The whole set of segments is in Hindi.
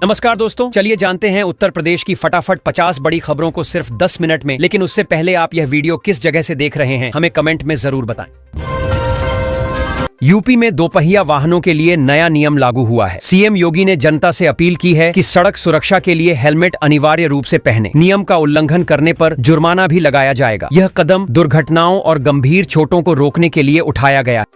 नमस्कार दोस्तों, चलिए जानते हैं उत्तर प्रदेश की फटाफट 50 बड़ी खबरों को सिर्फ 10 मिनट में। लेकिन उससे पहले आप यह वीडियो किस जगह से देख रहे हैं हमें कमेंट में जरूर बताएं। यूपी में दोपहिया वाहनों के लिए नया नियम लागू हुआ है। सीएम योगी ने जनता से अपील की है कि सड़क सुरक्षा के लिए हेलमेट अनिवार्य रूप से पहने। नियम का उल्लंघन करने पर जुर्माना भी लगाया जाएगा। यह कदम दुर्घटनाओं और गंभीर चोटों को रोकने के लिए उठाया गया है।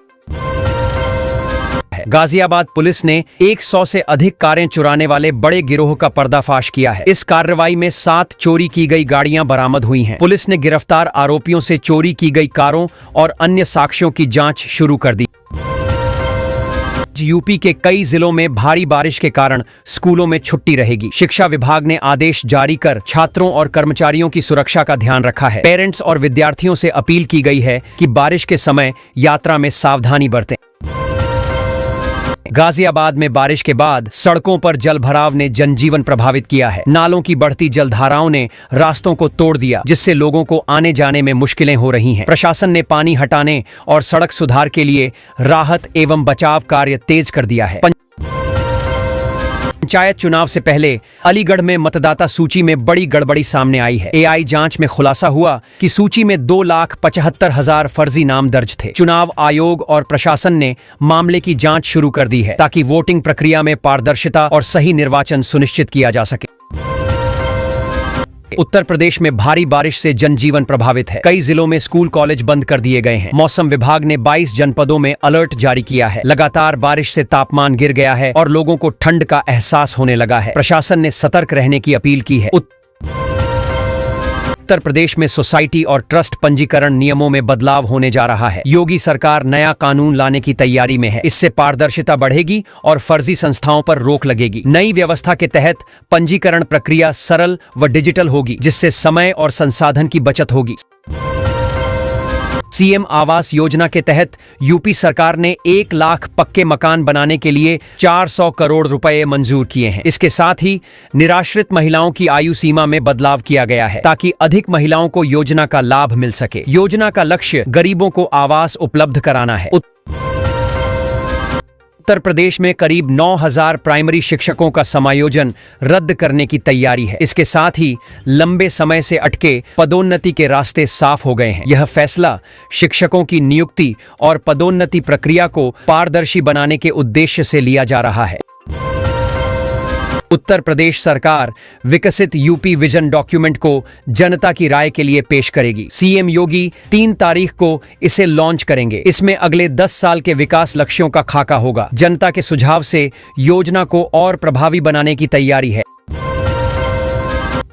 गाजियाबाद पुलिस ने 100 से अधिक कारें चुराने वाले बड़े गिरोह का पर्दाफाश किया है। इस कार्रवाई में 7 चोरी की गई गाड़ियां बरामद हुई हैं। पुलिस ने गिरफ्तार आरोपियों से चोरी की गई कारों और अन्य साक्ष्यों की जांच शुरू कर दी। यूपी के कई जिलों में भारी बारिश के कारण स्कूलों में छुट्टी रहेगी। शिक्षा विभाग ने आदेश जारी कर छात्रों और कर्मचारियों की सुरक्षा का ध्यान रखा है। पेरेंट्स और विद्यार्थियों से अपील की गई है कि बारिश के समय यात्रा में सावधानी बरतें। गाजियाबाद में बारिश के बाद सड़कों पर जलभराव ने जनजीवन प्रभावित किया है। नालों की बढ़ती जलधाराओं ने रास्तों को तोड़ दिया, जिससे लोगों को आने जाने में मुश्किलें हो रही हैं। प्रशासन ने पानी हटाने और सड़क सुधार के लिए राहत एवं बचाव कार्य तेज कर दिया है। पंचायत चुनाव से पहले अलीगढ़ में मतदाता सूची में बड़ी गड़बड़ी सामने आई है। एआई जांच में खुलासा हुआ कि सूची में 2,75,000 फर्जी नाम दर्ज थे। चुनाव आयोग और प्रशासन ने मामले की जांच शुरू कर दी है, ताकि वोटिंग प्रक्रिया में पारदर्शिता और सही निर्वाचन सुनिश्चित किया जा सके। उत्तर प्रदेश में भारी बारिश से जनजीवन प्रभावित है। कई जिलों में स्कूल कॉलेज बंद कर दिए गए हैं। मौसम विभाग ने 22 जनपदों में अलर्ट जारी किया है। लगातार बारिश से तापमान गिर गया है और लोगों को ठंड का एहसास होने लगा है। प्रशासन ने सतर्क रहने की अपील की है। उत्तर प्रदेश में सोसाइटी और ट्रस्ट पंजीकरण नियमों में बदलाव होने जा रहा है। योगी सरकार नया कानून लाने की तैयारी में है। इससे पारदर्शिता बढ़ेगी और फर्जी संस्थाओं पर रोक लगेगी। नई व्यवस्था के तहत पंजीकरण प्रक्रिया सरल व डिजिटल होगी, जिससे समय और संसाधन की बचत होगी। सीएम आवास योजना के तहत यूपी सरकार ने 1 लाख पक्के मकान बनाने के लिए 400 करोड़ रुपए मंजूर किए हैं। इसके साथ ही निराश्रित महिलाओं की आयु सीमा में बदलाव किया गया है, ताकि अधिक महिलाओं को योजना का लाभ मिल सके। योजना का लक्ष्य गरीबों को आवास उपलब्ध कराना है। उत्तर प्रदेश में करीब 9,000 प्राइमरी शिक्षकों का समायोजन रद्द करने की तैयारी है। इसके साथ ही लंबे समय से अटके पदोन्नति के रास्ते साफ हो गए हैं। यह फैसला शिक्षकों की नियुक्ति और पदोन्नति प्रक्रिया को पारदर्शी बनाने के उद्देश्य से लिया जा रहा है। उत्तर प्रदेश सरकार विकसित यूपी विजन डॉक्यूमेंट को जनता की राय के लिए पेश करेगी। सीएम योगी 3 तारीख को इसे लॉन्च करेंगे। इसमें अगले 10 साल के विकास लक्ष्यों का खाका होगा। जनता के सुझाव से योजना को और प्रभावी बनाने की तैयारी है।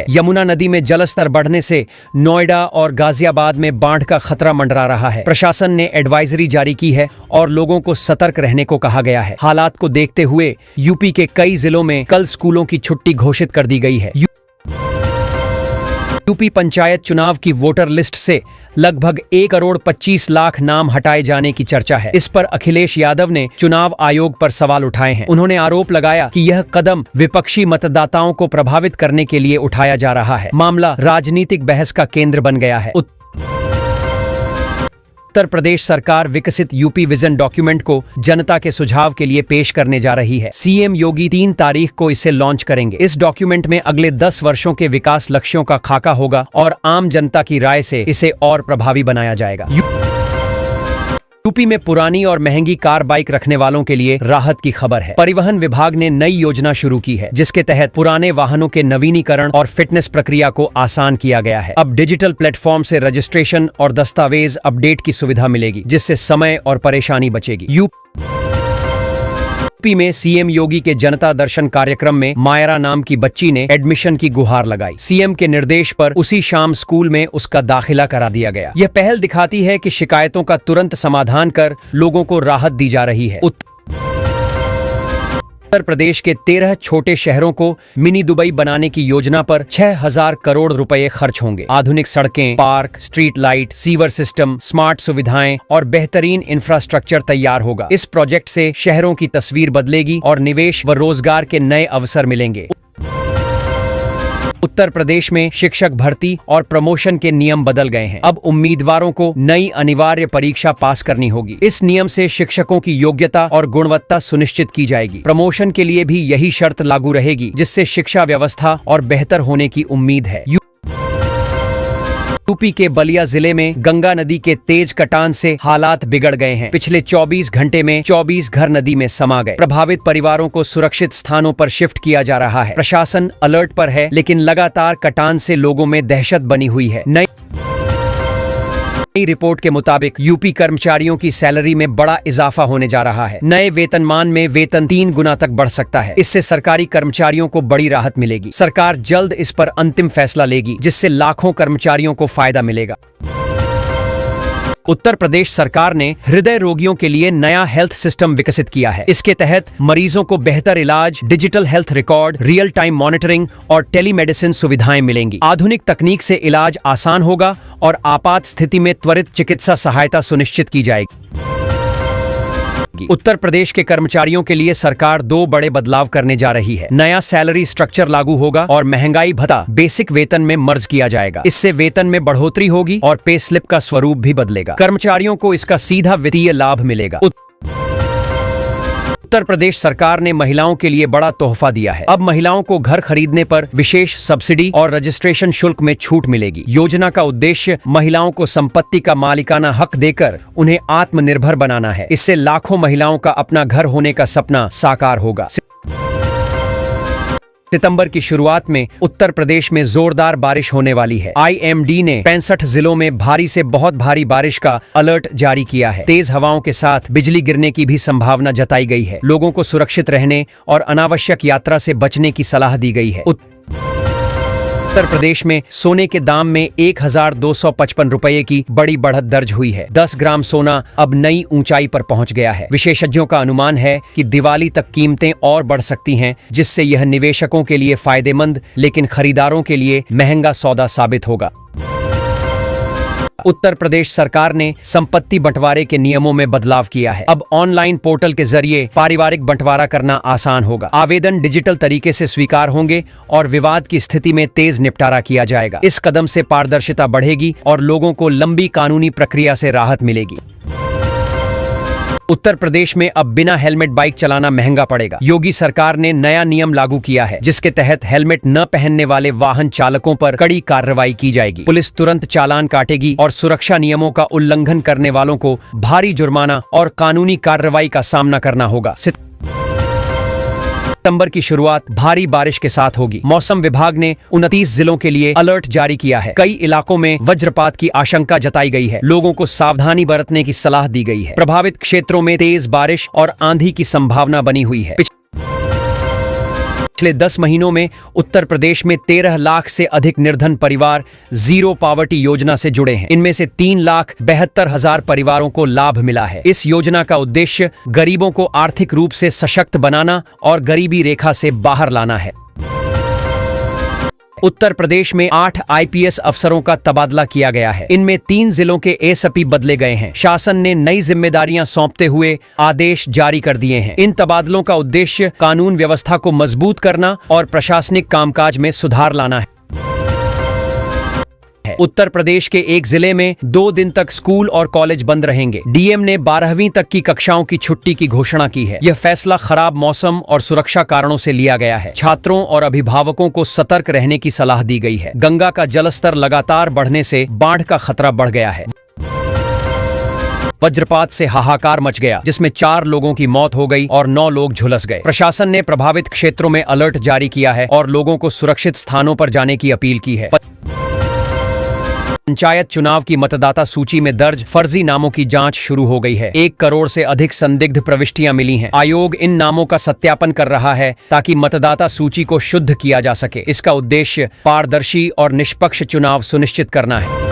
यमुना नदी में जलस्तर बढ़ने से नोएडा और गाजियाबाद में बाढ़ का खतरा मंडरा रहा है। प्रशासन ने एडवाइजरी जारी की है और लोगों को सतर्क रहने को कहा गया है। हालात को देखते हुए यूपी के कई जिलों में कल स्कूलों की छुट्टी घोषित कर दी गई है। यूपी पंचायत चुनाव की वोटर लिस्ट से लगभग 1,25,00,000 नाम हटाए जाने की चर्चा है। इस पर अखिलेश यादव ने चुनाव आयोग पर सवाल उठाए हैं। उन्होंने आरोप लगाया कि यह कदम विपक्षी मतदाताओं को प्रभावित करने के लिए उठाया जा रहा है। मामला राजनीतिक बहस का केंद्र बन गया है। उत्तर प्रदेश सरकार विकसित यूपी विजन डॉक्यूमेंट को जनता के सुझाव के लिए पेश करने जा रही है। सीएम योगी 3 तारीख को इसे लॉन्च करेंगे। इस डॉक्यूमेंट में अगले 10 वर्षों के विकास लक्ष्यों का खाका होगा और आम जनता की राय से इसे और प्रभावी बनाया जाएगा। यूपी में पुरानी और महंगी कार बाइक रखने वालों के लिए राहत की खबर है। परिवहन विभाग ने नई योजना शुरू की है, जिसके तहत पुराने वाहनों के नवीनीकरण और फिटनेस प्रक्रिया को आसान किया गया है। अब डिजिटल प्लेटफॉर्म से रजिस्ट्रेशन और दस्तावेज अपडेट की सुविधा मिलेगी, जिससे समय और परेशानी बचेगी। यूपी में सीएम योगी के जनता दर्शन कार्यक्रम में मायरा नाम की बच्ची ने एडमिशन की गुहार लगाई। सीएम के निर्देश पर उसी शाम स्कूल में उसका दाखिला करा दिया गया। यह पहल दिखाती है कि शिकायतों का तुरंत समाधान कर लोगों को राहत दी जा रही है। उत्तर प्रदेश के 13 छोटे शहरों को मिनी दुबई बनाने की योजना पर 6,000 करोड़ रुपए खर्च होंगे। आधुनिक सड़कें, park, street light, sewer system, smart सुविधाएं और बेहतरीन इंफ्रास्ट्रक्चर तैयार होगा। इस प्रोजेक्ट से शहरों की तस्वीर बदलेगी और निवेश व रोजगार के नए अवसर मिलेंगे। उत्तर प्रदेश में शिक्षक भर्ती और प्रमोशन के नियम बदल गए हैं। अब उम्मीदवारों को नई अनिवार्य परीक्षा पास करनी होगी। इस नियम से शिक्षकों की योग्यता और गुणवत्ता सुनिश्चित की जाएगी। प्रमोशन के लिए भी यही शर्त लागू रहेगी, जिससे शिक्षा व्यवस्था और बेहतर होने की उम्मीद है। यूपी के बलिया जिले में गंगा नदी के तेज कटान से हालात बिगड़ गए हैं। पिछले 24 घंटे में 24 घर नदी में समा गए। प्रभावित परिवारों को सुरक्षित स्थानों पर शिफ्ट किया जा रहा है। प्रशासन अलर्ट पर है, लेकिन लगातार कटान से लोगों में दहशत बनी हुई है। नई रिपोर्ट के मुताबिक यूपी कर्मचारियों की सैलरी में बड़ा इजाफा होने जा रहा है। नए वेतनमान में वेतन 3 गुना तक बढ़ सकता है। इससे सरकारी कर्मचारियों को बड़ी राहत मिलेगी। सरकार जल्द इस पर अंतिम फैसला लेगी, जिससे लाखों कर्मचारियों को फायदा मिलेगा। उत्तर प्रदेश सरकार ने हृदय रोगियों के लिए नया हेल्थ सिस्टम विकसित किया है। इसके तहत मरीजों को बेहतर इलाज, digital health record, real time monitoring और टेलीमेडिसिन सुविधाएं मिलेंगी। आधुनिक तकनीक से इलाज आसान होगा और आपात स्थिति में त्वरित चिकित्सा सहायता सुनिश्चित की जाएगी। उत्तर प्रदेश के कर्मचारियों के लिए सरकार 2 बड़े बदलाव करने जा रही है। नया सैलरी स्ट्रक्चर लागू होगा और महंगाई भत्ता बेसिक वेतन में मर्ज किया जाएगा। इससे वेतन में बढ़ोतरी होगी और पे स्लिप का स्वरूप भी बदलेगा। कर्मचारियों को इसका सीधा वित्तीय लाभ मिलेगा। उत्तर प्रदेश सरकार ने महिलाओं के लिए बड़ा तोहफा दिया है। अब महिलाओं को घर खरीदने पर विशेष सब्सिडी और रजिस्ट्रेशन शुल्क में छूट मिलेगी। योजना का उद्देश्य महिलाओं को संपत्ति का मालिकाना हक देकर उन्हें आत्मनिर्भर बनाना है। इससे लाखों महिलाओं का अपना घर होने का सपना साकार होगा। सितंबर की शुरुआत में उत्तर प्रदेश में जोरदार बारिश होने वाली है। IMD ने 65 जिलों में भारी से बहुत भारी बारिश का अलर्ट जारी किया है। तेज हवाओं के साथ बिजली गिरने की भी संभावना जताई गई है। लोगों को सुरक्षित रहने और अनावश्यक यात्रा से बचने की सलाह दी गई है। उत्तर प्रदेश में सोने के दाम में 1255 रुपये की बड़ी बढ़त दर्ज हुई है। 10 ग्राम सोना अब नई ऊंचाई पर पहुंच गया है। विशेषज्ञों का अनुमान है कि दिवाली तक कीमतें और बढ़ सकती हैं, जिससे यह निवेशकों के लिए फायदेमंद लेकिन खरीदारों के लिए महंगा सौदा साबित होगा। उत्तर प्रदेश सरकार ने संपत्ति बंटवारे के नियमों में बदलाव किया है। अब ऑनलाइन पोर्टल के जरिए पारिवारिक बंटवारा करना आसान होगा। आवेदन डिजिटल तरीके से स्वीकार होंगे और विवाद की स्थिति में तेज निपटारा किया जाएगा। इस कदम से पारदर्शिता बढ़ेगी और लोगों को लंबी कानूनी प्रक्रिया से राहत मिलेगी। उत्तर प्रदेश में अब बिना हेलमेट बाइक चलाना महंगा पड़ेगा। योगी सरकार ने नया नियम लागू किया है, जिसके तहत हेलमेट न पहनने वाले वाहन चालकों पर कड़ी कार्रवाई की जाएगी। पुलिस तुरंत चालान काटेगी और सुरक्षा नियमों का उल्लंघन करने वालों को भारी जुर्माना और कानूनी कार्रवाई का सामना करना होगा। सितंबर की शुरुआत भारी बारिश के साथ होगी। मौसम विभाग ने 29 जिलों के लिए अलर्ट जारी किया है। कई इलाकों में वज्रपात की आशंका जताई गई है। लोगों को सावधानी बरतने की सलाह दी गई है। प्रभावित क्षेत्रों में तेज बारिश और आंधी की संभावना बनी हुई है। पिछले 10 महीनों में उत्तर प्रदेश में 13 लाख से अधिक निर्धन परिवार जीरो पॉवर्टी योजना से जुड़े हैं। इनमें से 3,72,000 परिवारों को लाभ मिला है। इस योजना का उद्देश्य गरीबों को आर्थिक रूप से सशक्त बनाना और गरीबी रेखा से बाहर लाना है। उत्तर प्रदेश में 8 IPS अफसरों का तबादला किया गया है। इनमें 3 जिलों के ASP बदले गए हैं। शासन ने नई जिम्मेदारियां सौंपते हुए आदेश जारी कर दिए हैं। इन तबादलों का उद्देश्य कानून व्यवस्था को मजबूत करना और प्रशासनिक कामकाज में सुधार लाना है। उत्तर प्रदेश के एक जिले में 2 दिन तक स्कूल और कॉलेज बंद रहेंगे। DM ने 12वीं तक की कक्षाओं की छुट्टी की घोषणा की है। यह फैसला खराब मौसम और सुरक्षा कारणों से लिया गया है। छात्रों और अभिभावकों को सतर्क रहने की सलाह दी गई है। गंगा का जलस्तर लगातार बढ़ने से बाढ़ का खतरा बढ़ गया है। वज्रपात से हाहाकार मच गया, जिसमें 4 लोगों की मौत हो गई और 9 लोग झुलस गए। प्रशासन ने प्रभावित क्षेत्रों में अलर्ट जारी किया है और लोगों को सुरक्षित स्थानों पर जाने की अपील की है। पंचायत चुनाव की मतदाता सूची में दर्ज फर्जी नामों की जांच शुरू हो गई है। 1 करोड़ से अधिक संदिग्ध प्रविष्टियां मिली हैं। आयोग इन नामों का सत्यापन कर रहा है ताकि मतदाता सूची को शुद्ध किया जा सके। इसका उद्देश्य पारदर्शी और निष्पक्ष चुनाव सुनिश्चित करना है।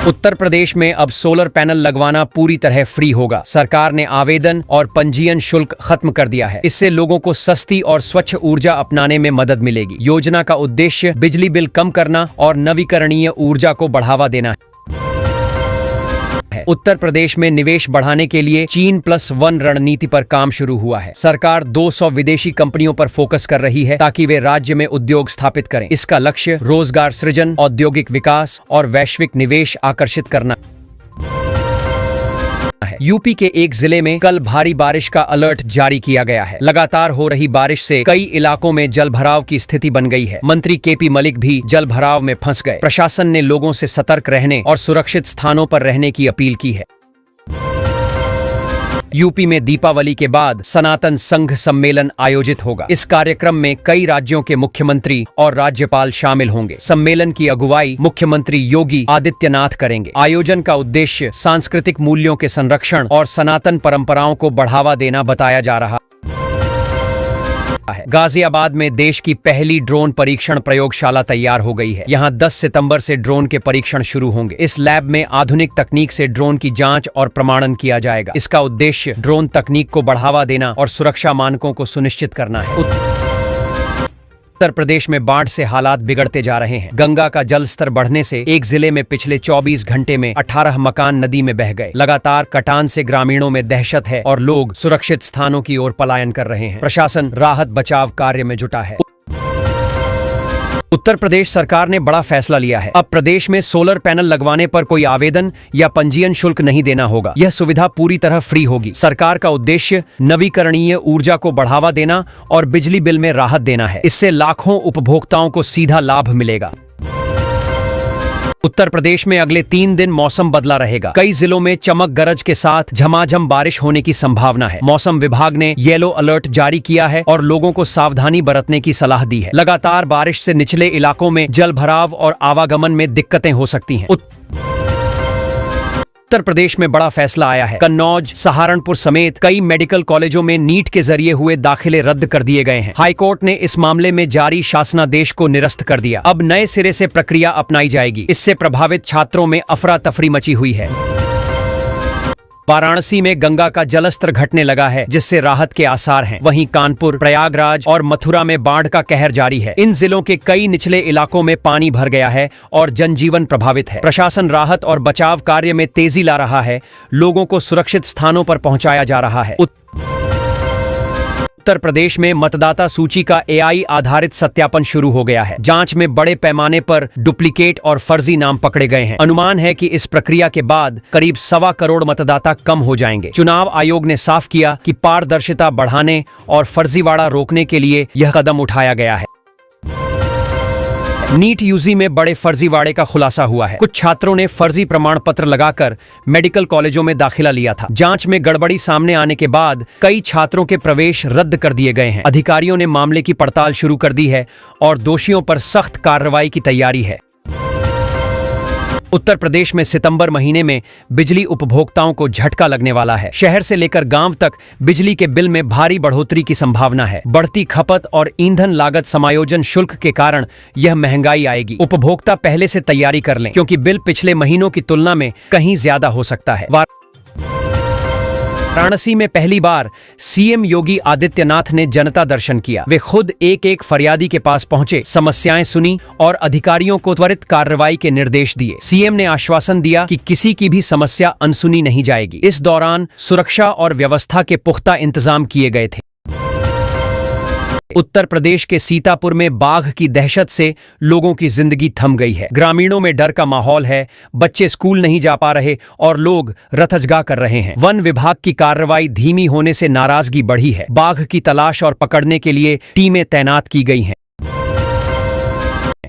उत्तर प्रदेश में अब सोलर पैनल लगवाना पूरी तरह फ्री होगा। सरकार ने आवेदन और पंजीयन शुल्क खत्म कर दिया है। इससे लोगों को सस्ती और स्वच्छ ऊर्जा अपनाने में मदद मिलेगी। योजना का उद्देश्य बिजली बिल कम करना और नवीकरणीय ऊर्जा को बढ़ावा देना है। है। उत्तर प्रदेश में निवेश बढ़ाने के लिए China+1 रणनीति पर काम शुरू हुआ है। सरकार 200 विदेशी कंपनियों पर फोकस कर रही है ताकि वे राज्य में उद्योग स्थापित करें। इसका लक्ष्य रोजगार सृजन, औद्योगिक विकास और वैश्विक निवेश आकर्षित करना है। यूपी के एक जिले में कल भारी बारिश का अलर्ट जारी किया गया है। लगातार हो रही बारिश से कई इलाकों में जलभराव की स्थिति बन गई है। मंत्री केपी मलिक भी जलभराव में फंस गए। प्रशासन ने लोगों से सतर्क रहने और सुरक्षित स्थानों पर रहने की अपील की है। यूपी में दीपावली के बाद सनातन संघ सम्मेलन आयोजित होगा। इस कार्यक्रम में कई राज्यों के मुख्यमंत्री और राज्यपाल शामिल होंगे। सम्मेलन की अगुवाई मुख्यमंत्री योगी आदित्यनाथ करेंगे। आयोजन का उद्देश्य सांस्कृतिक मूल्यों के संरक्षण और सनातन परंपराओं को बढ़ावा देना बताया जा रहा है। गाजियाबाद में देश की पहली ड्रोन परीक्षण प्रयोगशाला तैयार हो गई है। यहां 10 सितंबर से ड्रोन के परीक्षण शुरू होंगे। इस लैब में आधुनिक तकनीक से ड्रोन की जांच और प्रमाणन किया जाएगा। इसका उद्देश्य ड्रोन तकनीक को बढ़ावा देना और सुरक्षा मानकों को सुनिश्चित करना है। उत्तर प्रदेश में बाढ़ से हालात बिगड़ते जा रहे हैं। गंगा का जल स्तर बढ़ने से एक जिले में पिछले 24 घंटे में 18 मकान नदी में बह गए। लगातार कटान से ग्रामीणों में दहशत है और लोग सुरक्षित स्थानों की ओर पलायन कर रहे हैं। प्रशासन राहत बचाव कार्य में जुटा है। उत्तर प्रदेश सरकार ने बड़ा फैसला लिया है। अब प्रदेश में सोलर पैनल लगवाने पर कोई आवेदन या पंजीयन शुल्क नहीं देना होगा। यह सुविधा पूरी तरह फ्री होगी। सरकार का उद्देश्य नवीकरणीय ऊर्जा को बढ़ावा देना और बिजली बिल में राहत देना है। इससे लाखों उपभोक्ताओं को सीधा लाभ मिलेगा। उत्तर प्रदेश में अगले 3 दिन मौसम बदला रहेगा। कई जिलों में चमक गरज के साथ झमाझम बारिश होने की संभावना है। मौसम विभाग ने येलो अलर्ट जारी किया है और लोगों को सावधानी बरतने की सलाह दी है। लगातार बारिश से निचले इलाकों में जलभराव और आवागमन में दिक्कतें हो सकती हैं। उत्तर प्रदेश में बड़ा फैसला आया है। कन्नौज, सहारनपुर समेत कई मेडिकल कॉलेजों में नीट के जरिए हुए दाखिले रद्द कर दिए गए हैं। हाईकोर्ट ने इस मामले में जारी शासनादेश को निरस्त कर दिया। अब नए सिरे से प्रक्रिया अपनाई जाएगी। इससे प्रभावित छात्रों में अफरा तफरी मची हुई है। वाराणसी में गंगा का जलस्तर घटने लगा है, जिससे राहत के आसार हैं। वहीं कानपुर, प्रयागराज और मथुरा में बाढ़ का कहर जारी है। इन जिलों के कई निचले इलाकों में पानी भर गया है और जनजीवन प्रभावित है। प्रशासन राहत और बचाव कार्य में तेजी ला रहा है। लोगों को सुरक्षित स्थानों पर पहुंचाया जा रहा है। उत्तर प्रदेश में मतदाता सूची का AI आधारित सत्यापन शुरू हो गया है। जांच में बड़े पैमाने पर डुप्लीकेट और फर्जी नाम पकड़े गए हैं। अनुमान है कि इस प्रक्रिया के बाद करीब 1.25 करोड़ मतदाता कम हो जाएंगे। चुनाव आयोग ने साफ किया कि पारदर्शिता बढ़ाने और फर्जीवाड़ा रोकने के लिए यह कदम उठाया गया है। नीट यूजी में बड़े फर्जीवाड़े का खुलासा हुआ है। कुछ छात्रों ने फर्जी प्रमाण पत्र लगाकर मेडिकल कॉलेजों में दाखिला लिया था। जांच में गड़बड़ी सामने आने के बाद कई छात्रों के प्रवेश रद्द कर दिए गए हैं। अधिकारियों ने मामले की पड़ताल शुरू कर दी है और दोषियों पर सख्त कार्रवाई की तैयारी है। उत्तर प्रदेश में सितंबर महीने में बिजली उपभोक्ताओं को झटका लगने वाला है। शहर से लेकर गांव तक बिजली के बिल में भारी बढ़ोतरी की संभावना है। बढ़ती खपत और ईंधन लागत समायोजन शुल्क के कारण यह महंगाई आएगी। उपभोक्ता पहले से तैयारी कर लें, क्योंकि बिल पिछले महीनों की तुलना में कहीं ज्यादा हो सकता है। वाराणसी में पहली बार सीएम योगी आदित्यनाथ ने जनता दर्शन किया। वे खुद एक एक फरियादी के पास पहुंचे, समस्याएं सुनी और अधिकारियों को त्वरित कार्रवाई के निर्देश दिए। सीएम ने आश्वासन दिया कि किसी की भी समस्या अनसुनी नहीं जाएगी। इस दौरान सुरक्षा और व्यवस्था के पुख्ता इंतजाम किए गए थे। उत्तर प्रदेश के सीतापुर में बाघ की दहशत से लोगों की जिंदगी थम गई है। ग्रामीणों में डर का माहौल है। बच्चे स्कूल नहीं जा पा रहे और लोग रथजगा कर रहे हैं। वन विभाग की कार्रवाई धीमी होने से नाराजगी बढ़ी है। बाघ की तलाश और पकड़ने के लिए टीमें तैनात की गई हैं।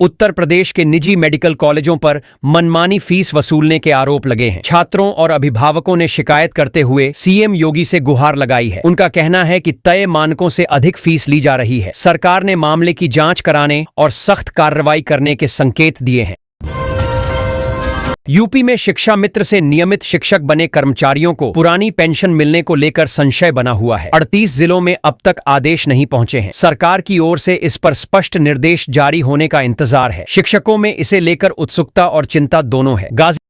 उत्तर प्रदेश के निजी मेडिकल कॉलेजों पर मनमानी फीस वसूलने के आरोप लगे हैं। छात्रों और अभिभावकों ने शिकायत करते हुए सीएम योगी से गुहार लगाई है। उनका कहना है कि तय मानकों से अधिक फीस ली जा रही है। सरकार ने मामले की जांच कराने और सख्त कार्रवाई करने के संकेत दिए हैं। यूपी में शिक्षा मित्र से नियमित शिक्षक बने कर्मचारियों को पुरानी पेंशन मिलने को लेकर संशय बना हुआ है। 38 जिलों में अब तक आदेश नहीं पहुंचे हैं। सरकार की ओर से इस पर स्पष्ट निर्देश जारी होने का इंतजार है। शिक्षकों में इसे लेकर उत्सुकता और चिंता दोनों है। गाजियाबाद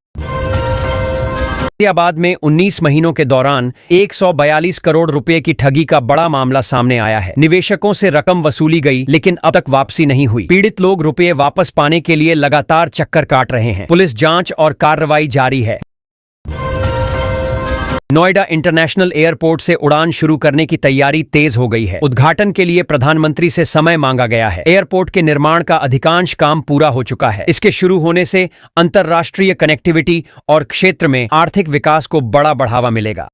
में 19 महीनों के दौरान 142 करोड़ रुपए की ठगी का बड़ा मामला सामने आया है। निवेशकों से रकम वसूली गई, लेकिन अब तक वापसी नहीं हुई। पीड़ित लोग रुपए वापस पाने के लिए लगातार चक्कर काट रहे हैं। पुलिस जांच और कार्रवाई जारी है। नोएडा इंटरनेशनल एयरपोर्ट से उड़ान शुरू करने की तैयारी तेज हो गई है। उद्घाटन के लिए प्रधानमंत्री से समय मांगा गया है। एयरपोर्ट के निर्माण का अधिकांश काम पूरा हो चुका है। इसके शुरू होने से अंतर्राष्ट्रीय कनेक्टिविटी और क्षेत्र में आर्थिक विकास को बड़ा बढ़ावा मिलेगा।